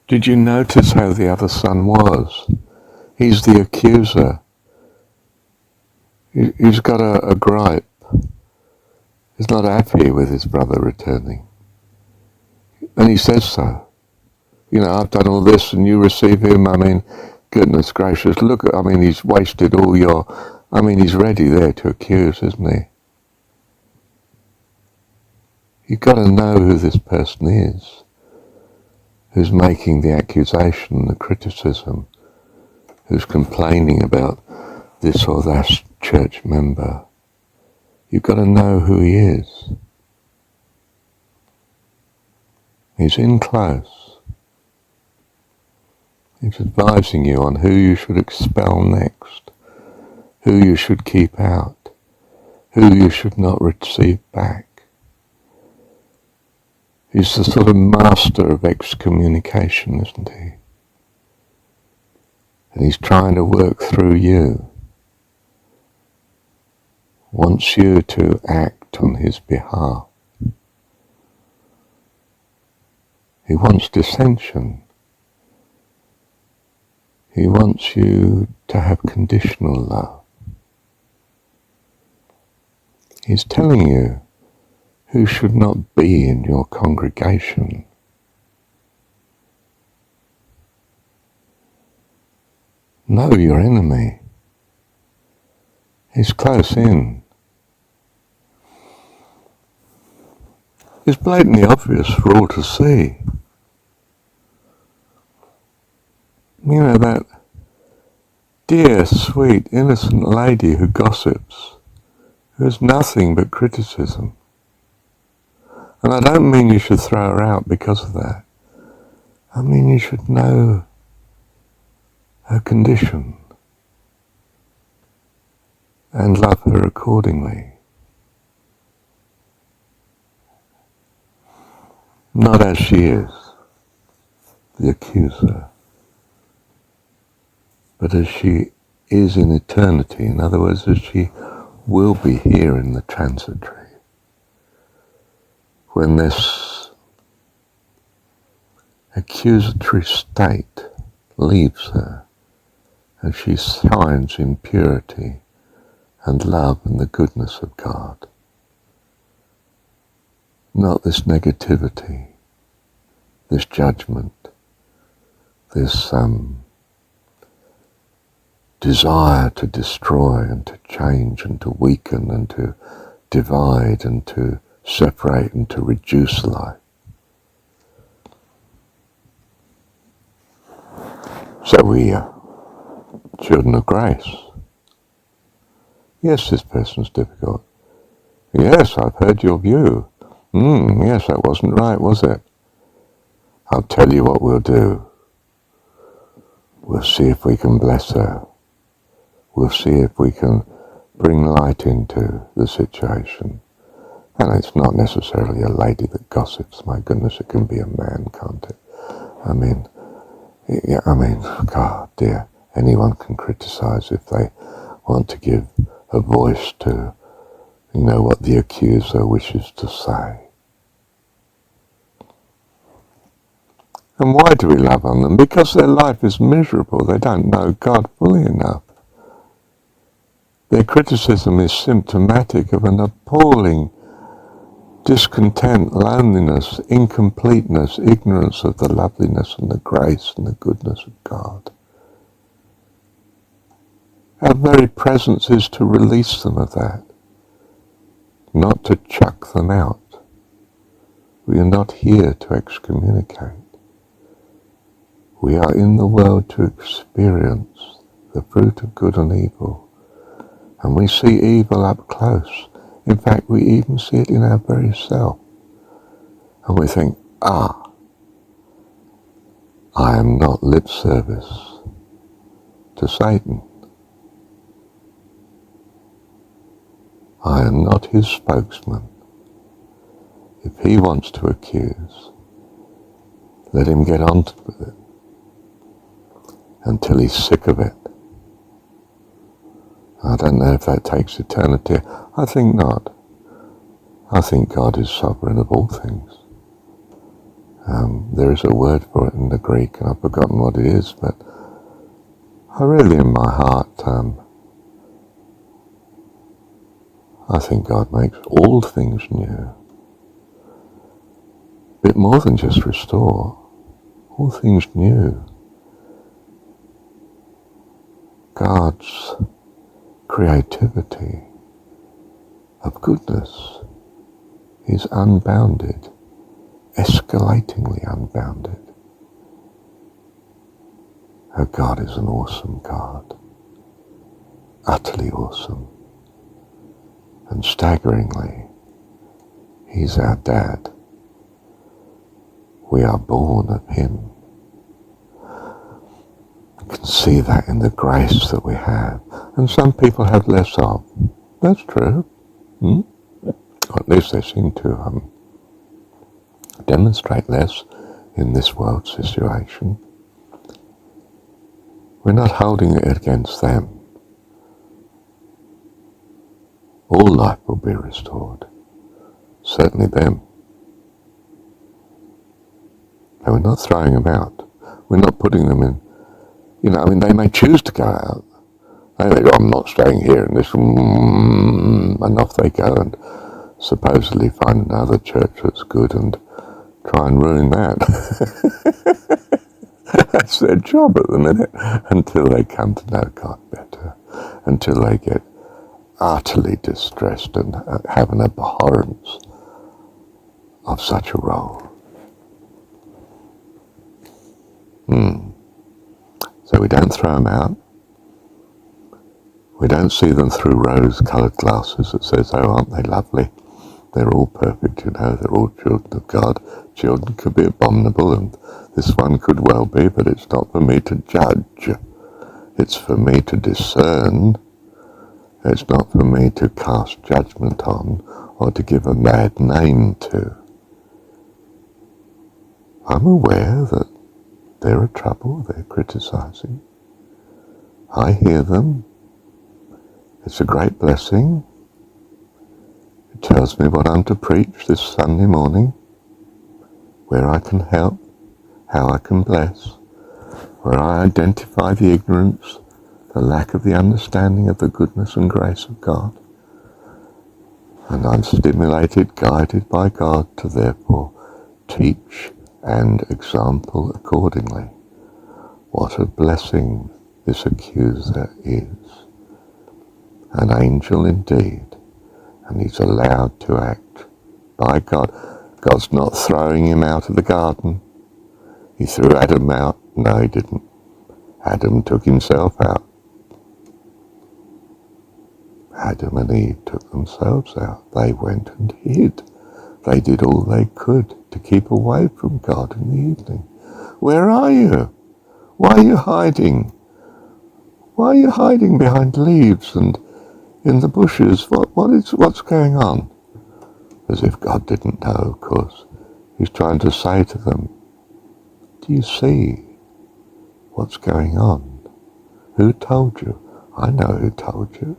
Did you notice how the other son was? He's the accuser. He's got a gripe. He's not happy with his brother returning. And he says so. You know, I've done all this and you receive him. I mean, goodness gracious, look, he's wasted all your... he's ready there to accuse, isn't he? You've got to know who this person is, who's making the accusation, the criticism, who's complaining about this or that church member. You've got to know who he is. He's in close. He's advising you on who you should expel next, who you should keep out, who you should not receive back. He's the sort of master of excommunication, isn't he? And he's trying to work through you. Wants you to act on his behalf. He wants dissension. He wants you to have conditional love. He's telling you who should not be in your congregation. Know your enemy. He's close in. It's blatantly obvious for all to see. You know, that dear, sweet, innocent lady who gossips, who has nothing but criticism. And I don't mean you should throw her out because of that. I mean you should know her condition and love her accordingly. Not as she is, the accuser, but as she is in eternity. In other words, as she will be here in the transitory. When this accusatory state leaves her, and she shines in purity and love and the goodness of God. Not this negativity, this judgment, this desire to destroy and to change and to weaken and to divide and to separate and to reduce life. So we are children of grace. Yes, this person's difficult. Yes, I've heard your view. Yes, that wasn't right, was it? I'll tell you what we'll do. We'll see if we can bless her. We'll see if we can bring light into the situation. And it's not necessarily a lady that gossips. My goodness, it can be a man, can't it? God, dear, anyone can criticize if they want to give a voice to, what the accuser wishes to say. And why do we love on them? Because their life is miserable. They don't know God fully enough. Their criticism is symptomatic of an appalling discontent, loneliness, incompleteness, ignorance of the loveliness and the grace and the goodness of God. Our very presence is to release them of that, not to chuck them out. We are not here to excommunicate. We are in the world to experience the fruit of good and evil. And we see evil up close. In fact, we even see it in our very self. And we think, I am not lip service to Satan. I am not his spokesman. If he wants to accuse, let him get on with it until he's sick of it. I don't know if that takes eternity. I think not. I think God is sovereign of all things. There is a word for it in the Greek, and I've forgotten what it is, but I really, in my heart, I think God makes all things new. A bit more than just restore, all things new. God's creativity of goodness is unbounded, escalatingly unbounded. Oh, God is an awesome God, utterly awesome, and staggeringly, He's our Dad. We are born of Him. You can see that in the grace that we have, and some people have less of. That's true. Or at least they seem to demonstrate less in this world situation. We're not holding it against them. All life will be restored. Certainly them. And we're not throwing them out. We're not putting them in. They may choose to go out. They may go, I'm not staying here in this, and off they go and supposedly find another church that's good and try and ruin that. That's their job at the minute, until they come to know God better, until they get utterly distressed and have an abhorrence of such a role. So we don't throw them out. We don't see them through rose-coloured glasses that says, oh, aren't they lovely? They're all perfect, they're all children of God. Children could be abominable, and this one could well be, but it's not for me to judge. It's for me to discern. It's not for me to cast judgment on or to give a bad name to. I'm aware that they're a trouble, they're criticising. I hear them. It's a great blessing. It tells me what I'm to preach this Sunday morning, where I can help, how I can bless, where I identify the ignorance, the lack of the understanding of the goodness and grace of God. And I'm stimulated, guided by God to therefore teach and example accordingly. What a blessing this accuser is. An angel indeed, and he's allowed to act by God. God's not throwing him out of the garden. He threw Adam out. No, he didn't. Adam took himself out. Adam and Eve took themselves out. They went and hid. They did all they could to keep away from God in the evening. Where are you? Why are you hiding? Why are you hiding behind leaves and in the bushes? What's going on? As if God didn't know, of course. He's trying to say to them, do you see what's going on? Who told you? I know who told you.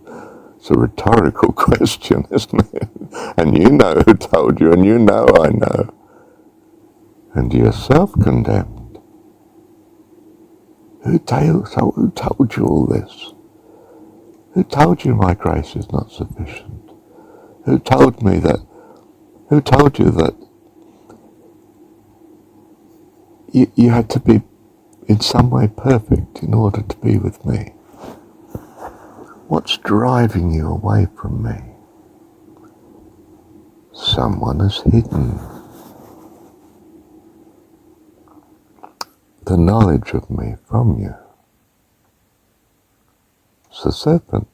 It's a rhetorical question, isn't it? And you know who told you, and you know I know. And you're self-condemned. Who told you all this? Who told you my grace is not sufficient? Who told you that you had to be in some way perfect in order to be with me? What's driving you away from me? Someone has hidden the knowledge of me from you. It's the serpent.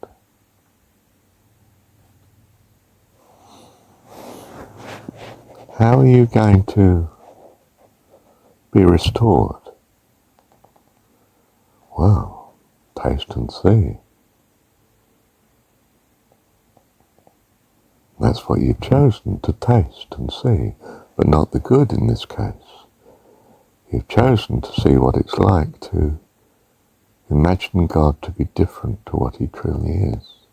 How are you going to be restored? Well, taste and see. That's what you've chosen, to taste and see, but not the good in this case. You've chosen to see what it's like to imagine God to be different to what he truly is.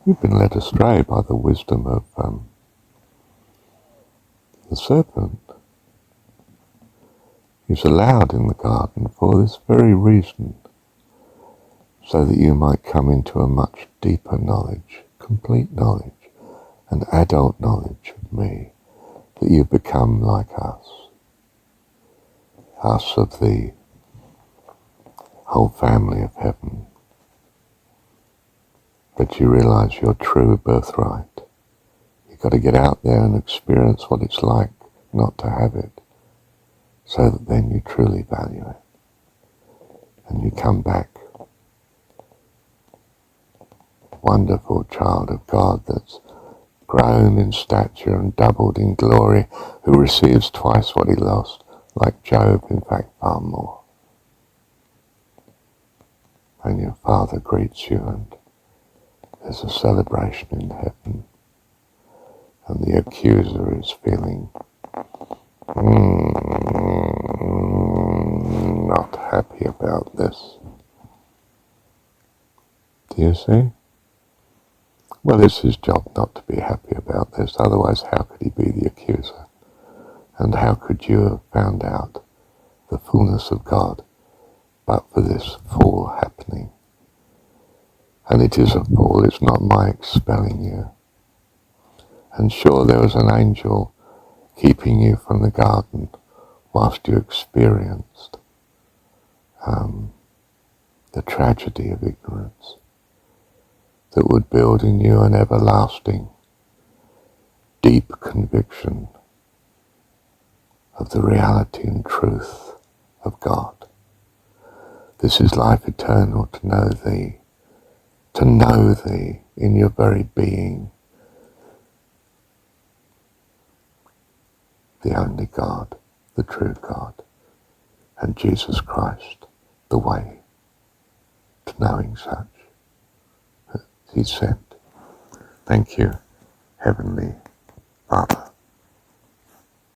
You've been led astray by the wisdom of The serpent is allowed in the garden for this very reason, so that you might come into a much deeper knowledge, complete knowledge, an adult knowledge of me, that you become like us of the whole family of heaven, that you realize your true birthright. You've got to get out there and experience what it's like not to have it, so that then you truly value it. And you come back, wonderful child of God that's grown in stature and doubled in glory, who receives twice what he lost, like Job, in fact, far more. And your Father greets you, and there's a celebration in heaven, and the accuser is feeling not happy about this. Do you see? Well, it's his job not to be happy about this, otherwise how could he be the accuser? And how could you have found out the fullness of God but for this fall happening? And it is a fall, it's not my expelling you. And sure, there was an angel keeping you from the garden whilst you experienced the tragedy of ignorance that would build in you an everlasting, deep conviction of the reality and truth of God. This is life eternal, to know thee in your very being, the only God, the true God, and Jesus Christ, the way to knowing such. He sent. Thank you, Heavenly Father.